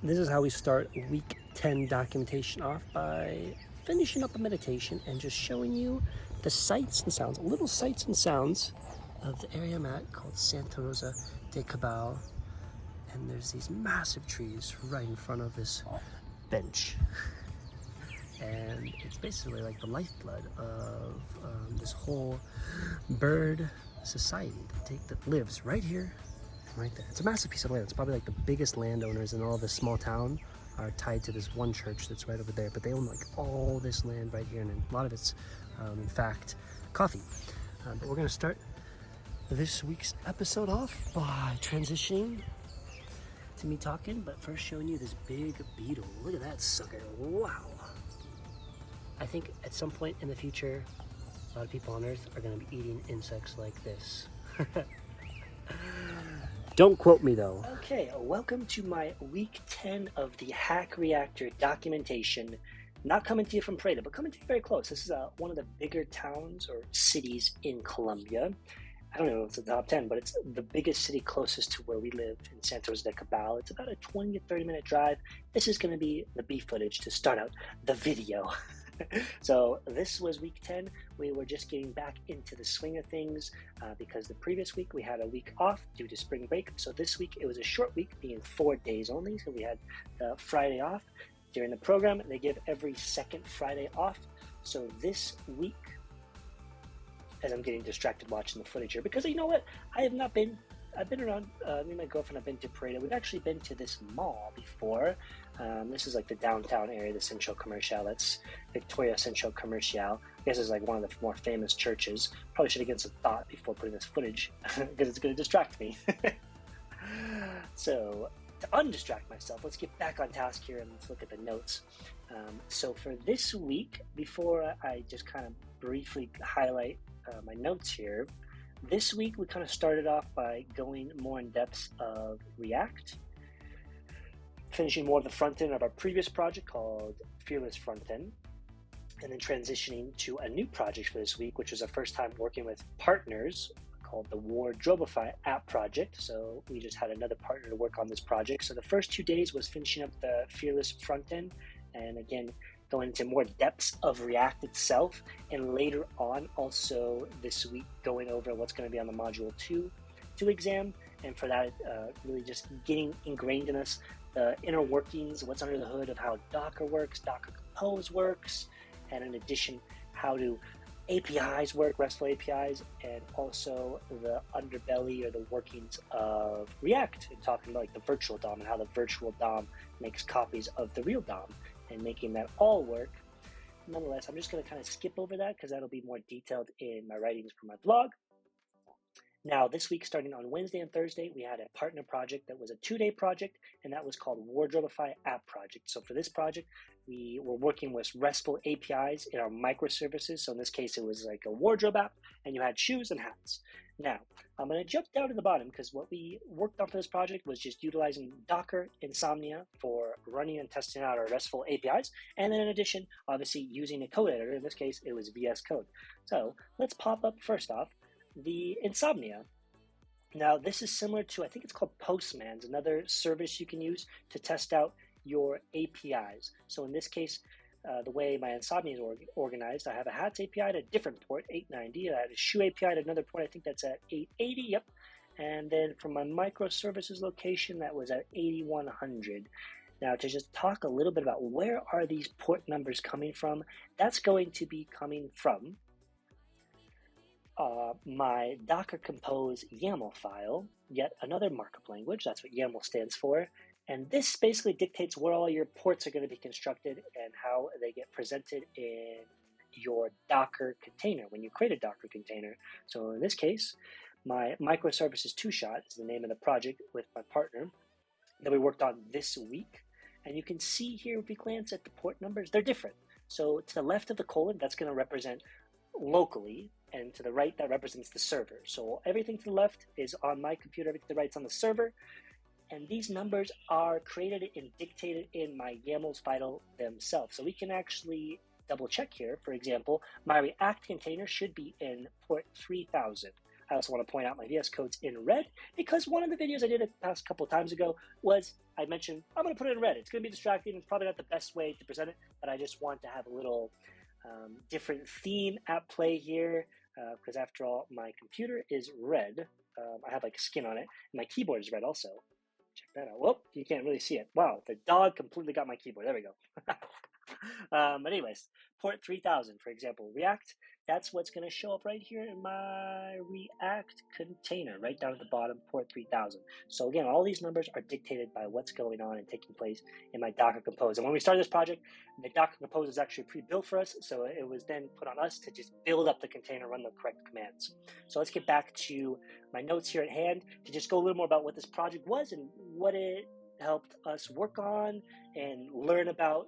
This is how we start week 10 documentation off by finishing up a meditation and just showing you the sights and sounds, little sights and sounds of the area I'm at called Santa Rosa de Cabal. And there's these massive trees right in front of this bench. And it's basically like the lifeblood of this whole bird society that lives right here, right there. It's a massive piece of land. It's probably like the biggest landowners in all this small town are tied to this one church that's right over there, but they own like all this land right here, and a lot of it's in fact coffee. But we're gonna start this week's episode off by transitioning to me talking, but first showing you this big beetle. Look at that sucker. Wow. I think at some point in the future, a lot of people on Earth are going to be eating insects like this. Don't quote me though. Okay, welcome to my week 10 of the Hack Reactor documentation. Not coming to you from Pareto, but coming to you very close. This is one of the bigger towns or cities in Colombia. I don't know if it's the top 10, but it's the biggest city closest to where we live in Santa Rosa de Cabal. It's about a 20 to 30 minute drive. This is going to be the B footage to start out the video. So this was week 10. We were just getting back into the swing of things because the previous week we had a week off due to spring break. So this week it was a short week, being 4 days only. So we had the Friday off. During the program, they give every second Friday off. So this week, as I'm getting distracted watching the footage here, because you know what? I've been around, me and my girlfriend have been to Pareto. We've actually been to this mall before. This is like the downtown area, the Centro Comercial. That's Victoria Centro Comercial. I guess it's like one of the more famous churches. Probably should have given some thought before putting this footage because it's going to distract me. So to undistract myself, let's get back on task here and let's look at the notes. So for this week, before I just kind of briefly highlight my notes here, this week we kind of started off by going more in depth of React, finishing more of the front end of our previous project called Fearless Frontend, and then transitioning to a new project for this week, which was our first time working with partners called the Wardrobeify app project. So we just had another partner to work on this project. So the first 2 days was finishing up the Fearless Frontend, and again, going into more depths of React itself, and later on also this week going over what's going to be on the module 2 exam. And for that, really just getting ingrained in us the inner workings, what's under the hood of how Docker works, Docker Compose works, and in addition, how do APIs work, RESTful APIs, and also the underbelly or the workings of React, and talking about like the virtual DOM and how the virtual DOM makes copies of the real DOM and making that all work. Nonetheless, I'm just going to kind of skip over that because that'll be more detailed in my writings for my blog. Now, this week, starting on Wednesday and Thursday, we had a partner project that was a 2-day project, and that was called Wardrobeify App Project. So for this project, we were working with RESTful APIs in our microservices. So in this case, it was like a wardrobe app, and you had shoes and hats. Now, I'm going to jump down to the bottom because what we worked on for this project was just utilizing Docker Insomnia for running and testing out our RESTful APIs. And then in addition, obviously using a code editor. In this case, it was VSCode. So let's pop up first off the Insomnia. Now, this is similar to, I think it's called Postman's, another service you can use to test out your APIs. So in this case, the way my Insomnia is organized, I have a hats API at a different port, 890. I have a shoe API at another port, I think that's at 880, yep. And then for my microservices location, that was at 8100. Now, to just talk a little bit about where are these port numbers coming from, that's going to be coming from my Docker Compose YAML file, yet another markup language. That's what YAML stands for. And this basically dictates where all your ports are going to be constructed and how they get presented in your Docker container when you create a Docker container. So in this case, my microservices 2-shot is the name of the project with my partner that we worked on this week. And you can see here, if you glance at the port numbers, they're different. So to the left of the colon, that's going to represent locally, and to the right, that represents the server. So everything to the left is on my computer, everything to the right is on the server. And these numbers are created and dictated in my YAMLs file themselves. So we can actually double check here. For example, my React container should be in port 3000. I also want to point out my VSCode's in red because one of the videos I did the past couple of times ago was I mentioned I'm going to put it in red. It's going to be distracting. It's probably not the best way to present it, but I just want to have a little different theme at play here because after all, my computer is red. I have like skin on it. And my keyboard is red also. Check that out. Whoop, you can't really see it. Wow, the dog completely got my keyboard. There we go. But anyways, port 3000, for example, React, that's what's going to show up right here in my React container, right down at the bottom, port 3000. So again, all these numbers are dictated by what's going on and taking place in my Docker Compose. And when we started this project, the Docker Compose is actually pre-built for us, so it was then put on us to just build up the container, run the correct commands. So let's get back to my notes here at hand to just go a little more about what this project was and what it helped us work on and learn about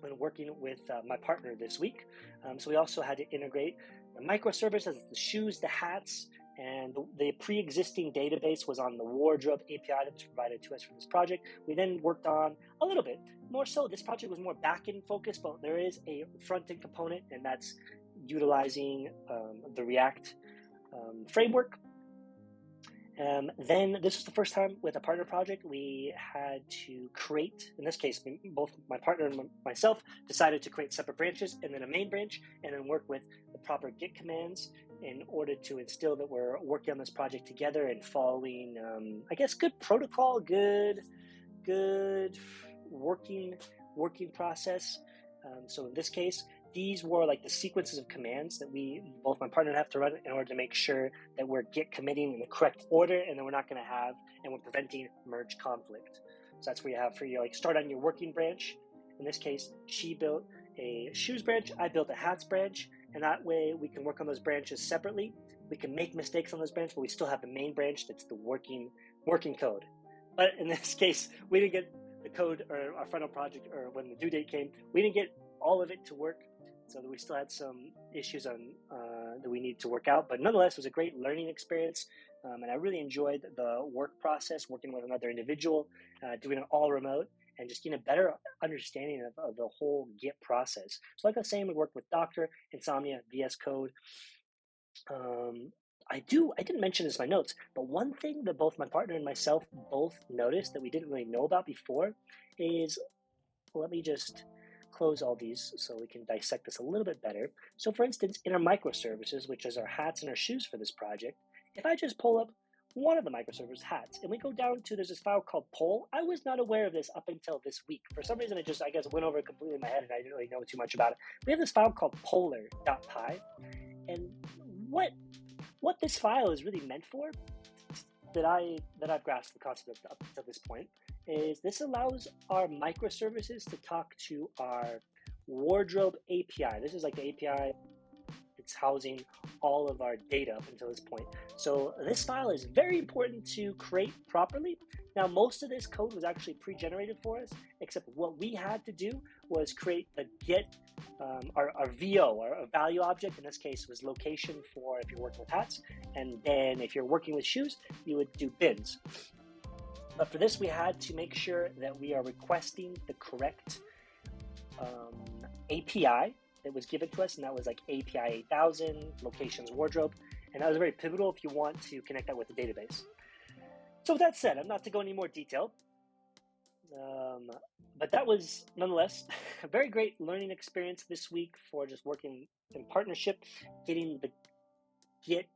when working with my partner this week. So we also had to integrate the microservices, the shoes, the hats, and the pre-existing database was on the wardrobe API that was provided to us for this project. We then worked on a little bit more so. This project was more back-end focused, but there is a front-end component, and that's utilizing the React framework. Then this was the first time with a partner project we had to create, in this case, both my partner and myself decided to create separate branches and then a main branch and then work with the proper Git commands in order to instill that we're working on this project together and following, I guess, good protocol, good working process. So in this case, these were like the sequences of commands that both my partner and I have to run in order to make sure that we're Git committing in the correct order and then we're not going to have, and we're preventing merge conflict. So that's where you have for you, like start on your working branch. In this case, she built a shoes branch, I built a hats branch, and that way we can work on those branches separately. We can make mistakes on those branches, but we still have the main branch that's the working code. But in this case, we didn't get the code or our final project, or when the due date came, we didn't get all of it to work. So we still had some issues that we need to work out. But nonetheless, it was a great learning experience. And I really enjoyed the work process, working with another individual, doing it all remote, and just getting a better understanding of the whole Git process. So like I was saying, we worked with Docker, Insomnia, VSCode. I didn't mention this in my notes, but one thing that both my partner and myself both noticed that we didn't really know about before is, let me just close all these so we can dissect this a little bit better. So for instance, in our microservices, which is our hats and our shoes for this project, if I just pull up one of the microservice hats and we go down to, there's this file called poll. I was not aware of this up until this week. For some reason, it just, I guess, went over completely in my head and I didn't really know too much about it. We have this file called poller.py, and what this file is really meant for, that I've grasped the concept of up until this point, is this allows our microservices to talk to our wardrobe API. This is like the API. It's housing all of our data up until this point. So this file is very important to create properly. Now, most of this code was actually pre-generated for us, except what we had to do was create the get, our VO, our value object. In this case, was location for if you're working with hats. And then if you're working with shoes, you would do bins. But for this, we had to make sure that we are requesting the correct API that was given to us, and that was like API 8000, locations wardrobe, and that was very pivotal if you want to connect that with the database. So with that said, I'm not to go any more detail, but that was nonetheless a very great learning experience this week for just working in partnership, getting the Git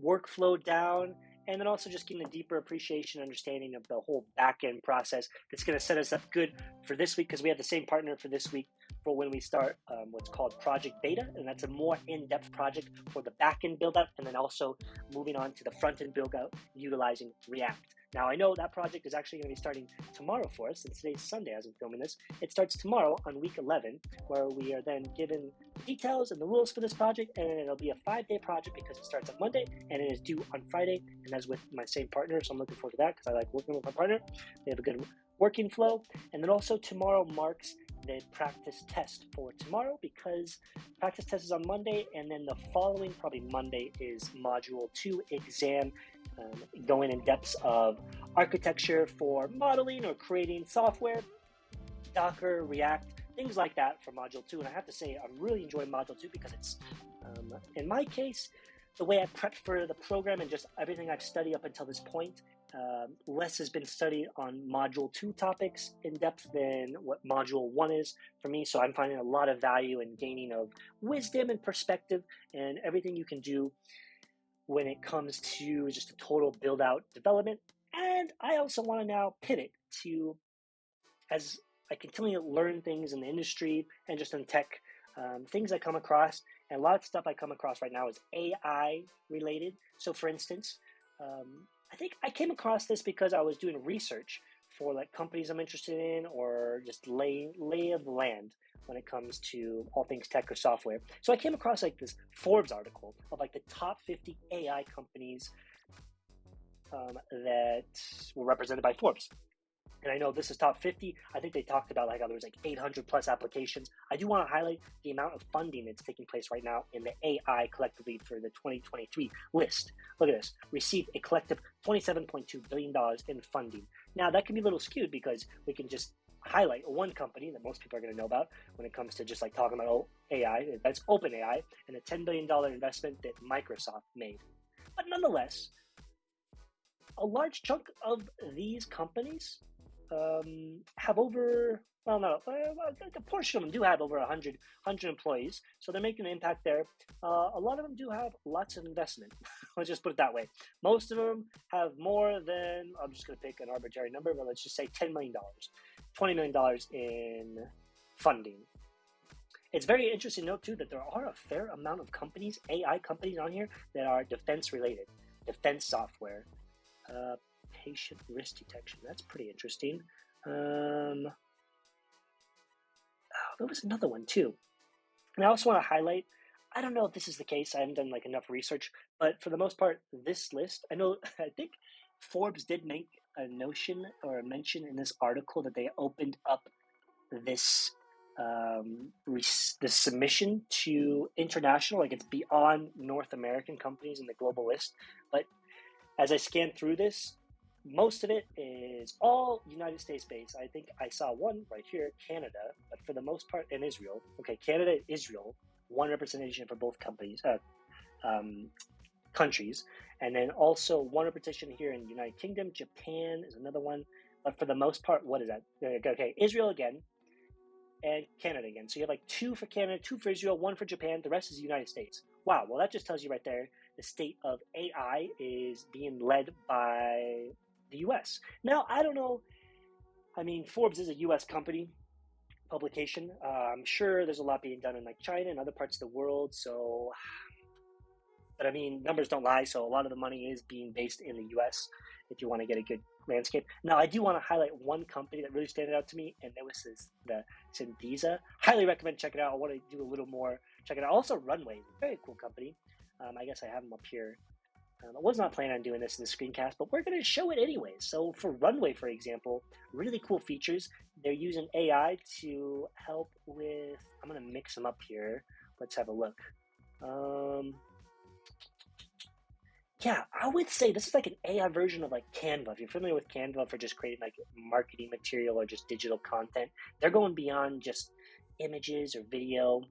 workflow down, and then also just getting a deeper appreciation, understanding of the whole back-end process that's going to set us up good for this week, because we have the same partner for this week for when we start what's called Project Beta, and that's a more in-depth project for the back-end build-out, and then also moving on to the front-end build-out utilizing React. Now, I know that project is actually going to be starting tomorrow for us, and today's Sunday as I'm filming this. It starts tomorrow on week 11, where we are then given the details and the rules for this project, and it'll be a 5-day project because it starts on Monday, and it is due on Friday, and that's with my same partner, so I'm looking forward to that because I like working with my partner. We have a good working flow, and then also tomorrow marks the practice test for tomorrow, because practice test is on Monday, and then the following, probably Monday, is Module 2 exam, going in depths of architecture for modeling or creating software, Docker, React, things like that for Module 2. And I have to say, I'm really enjoying Module 2 because it's, in my case, the way I prepped for the program and just everything I've studied up until this point, less has been studied on Module 2 topics in depth than what Module 1 is for me. So I'm finding a lot of value in gaining of wisdom and perspective and everything you can do when it comes to just a total build-out development. And I also want to now pivot to, as I continue to learn things in the industry and just in tech, things I come across, and a lot of stuff I come across right now is AI related. So for instance, I think I came across this because I was doing research for like companies I'm interested in, or just lay of the land when it comes to all things tech or software. So I came across like this Forbes article of like the top 50 AI companies that were represented by Forbes. And I know this is top 50. I think they talked about like how there was like 800 plus applications. I do want to highlight the amount of funding that's taking place right now in the AI collectively for the 2023 list. Look at this. Received a collective $27.2 billion in funding. Now that can be a little skewed because we can just highlight one company that most people are going to know about when it comes to just like talking about AI. That's OpenAI and a $10 billion investment that Microsoft made. But nonetheless, a large chunk of these companies have over, well, no, a portion of them do have over 100 employees, so they're making an impact there. A lot of them do have lots of investment. Let's just put it that way. Most of them have more than, I'm just going to pick an arbitrary number, but let's just say $10 million, $20 million in funding. It's very interesting to note, too, that there are a fair amount of companies, AI companies on here, that are defense-related, defense software, patient risk detection. That's pretty interesting. There was another one too. And I also want to highlight, I don't know if this is the case, I haven't done like enough research, but for the most part, this list, I think Forbes did make a notion or a mention in this article that they opened up this this submission to international, like it's beyond North American companies in the global list. But as I scanned through this, most of it is all United States based. I think I saw one right here, Canada, but for the most part in Israel. Okay, Canada, Israel, one representation for both countries. And then also one representation here in the United Kingdom. Japan is another one. But for the most part, what is that? Okay, Israel again and Canada again. So you have like 2 for Canada, 2 for Israel, 1 for Japan. The rest is the United States. Wow, well, that just tells you right there the state of AI is being led by the US. Now, I don't know. I mean, Forbes is a US company, publication. I'm sure there's a lot being done in like China and other parts of the world. So, but I mean, numbers don't lie. So a lot of the money is being based in the US if you want to get a good landscape. Now, I do want to highlight one company that really standed out to me, and that was the Synthesia. Highly recommend checking it out. I want to do a little more. Check it out. Also, Runway, very cool company. I guess I have them up here. I was not planning on doing this in the screencast, but we're going to show it anyways. So for Runway, for example, really cool features. They're using AI to help with, I'm going to mix them up here. Let's have a look. Yeah, I would say this is like an AI version of like Canva. If you're familiar with Canva for just creating like marketing material or just digital content, they're going beyond just images or video.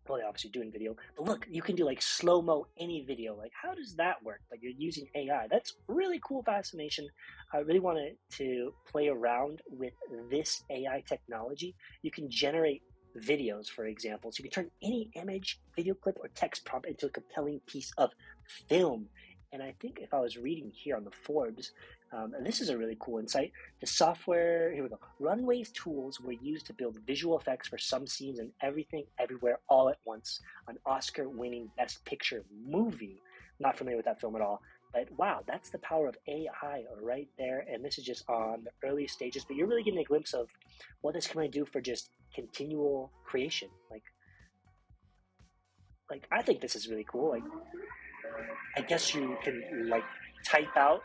Well, they're obviously doing video, but look, you can do like slow-mo any video. Like, how does that work? Like, you're using AI. That's really cool fascination. I really wanted to play around with this AI technology. You can generate videos, for example. So you can turn any image, video clip, or text prompt into a compelling piece of film. And I think if I was reading here on the Forbes, and this is a really cool insight, the software, here we go, Runway's tools were used to build visual effects for some scenes in Everything, Everywhere, All at Once, an Oscar-winning Best Picture movie. Not familiar with that film at all, but wow, that's the power of AI right there, and this is just on the early stages, but you're really getting a glimpse of what this can do for just continual creation. Like I think this is really cool. Like, I guess you can like type out,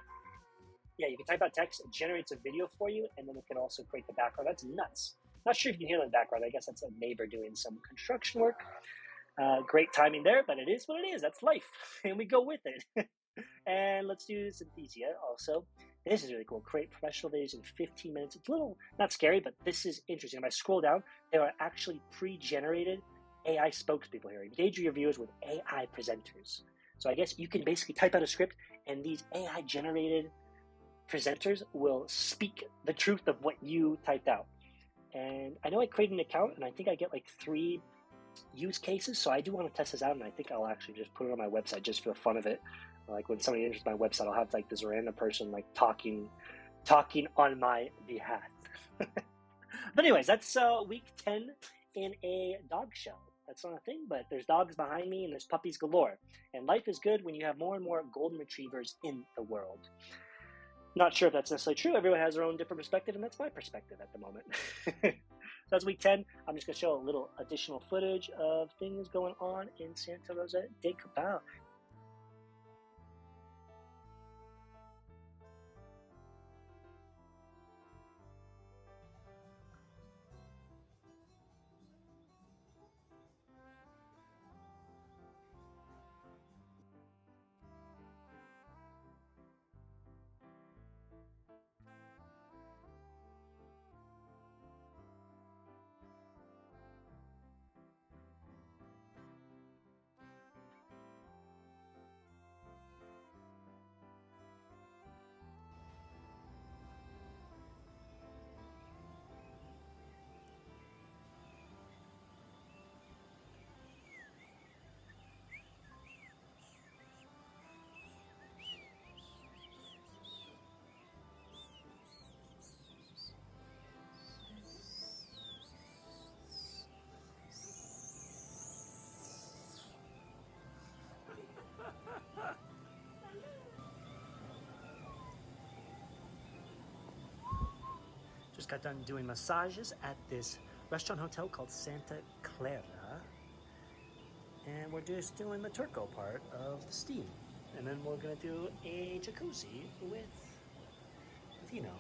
you can type out text, it generates a video for you, and then it can also create the background. That's nuts. Not sure if you can hear the background. I guess that's a neighbor doing some construction work. Great timing there, but it is what it is. That's life, and we go with it. And let's do Synthesia also. This is really cool. Create professional videos in 15 minutes. It's a little, not scary, but this is interesting. If I scroll down, there are actually pre-generated AI spokespeople here. Engage your viewers with AI presenters. So I guess you can basically type out a script and these AI generated presenters will speak the truth of what you typed out. And I know I created an account and I think I get like 3 use cases. So I do want to test this out, and I think I'll actually just put it on my website just for the fun of it. Like when somebody enters my website, I'll have like this random person like talking on my behalf. But anyways, that's week 10 in a dog show. That's not a thing, but there's dogs behind me and there's puppies galore. And life is good when you have more and more golden retrievers in the world. Not sure if that's necessarily true. Everyone has their own different perspective, and that's my perspective at the moment. So that's week 10. I'm just going to show a little additional footage of things going on in Santa Rosa de Cabal. Just got done doing massages at this restaurant hotel called Santa Clara. And we're just doing the turco part of the steam. And then we're gonna do a jacuzzi with Tino.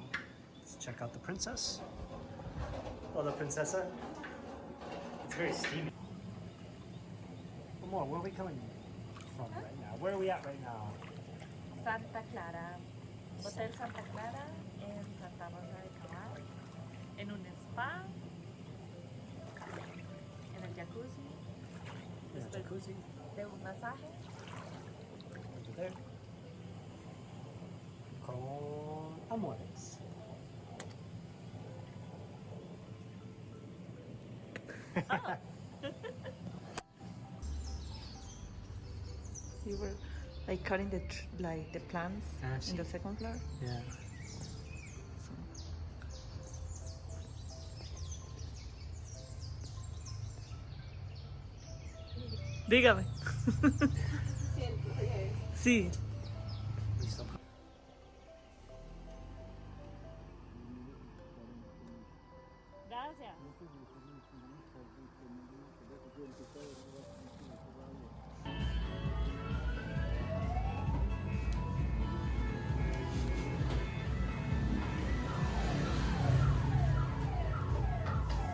Let's check out the princess. Hola, princesa. It's very steamy. Amor, where are we coming from right now? Where are we at right now? Santa Clara, Hotel Santa Clara en Santa Rosa de Cabal, en un spa, en el jacuzzi, después de un masaje. Over there. Con amores. Oh. You were like cutting the plants in the second floor. Yeah. Dígame. Sí. Gracias.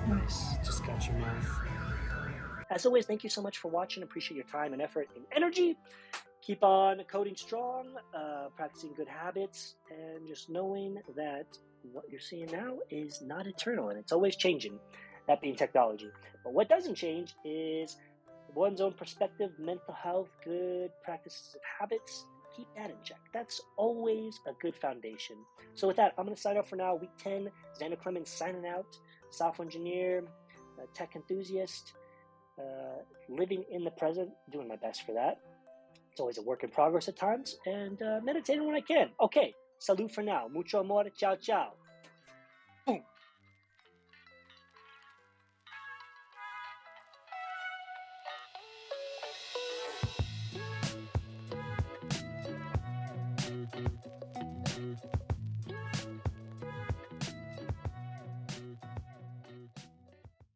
Nice. Just got your mouth. As always, thank you so much for watching. Appreciate your time and effort and energy. Keep on coding strong, practicing good habits, and just knowing that what you're seeing now is not eternal and it's always changing, that being technology. But what doesn't change is one's own perspective, mental health, good practices of habits. Keep that in check. That's always a good foundation. So with that, I'm going to sign off for now. Week 10, Xander Clemens signing out, software engineer, tech enthusiast, living in the present, doing my best for that. It's always a work in progress at times, and meditating when I can. Okay, salud for now. Mucho amor. Ciao, ciao.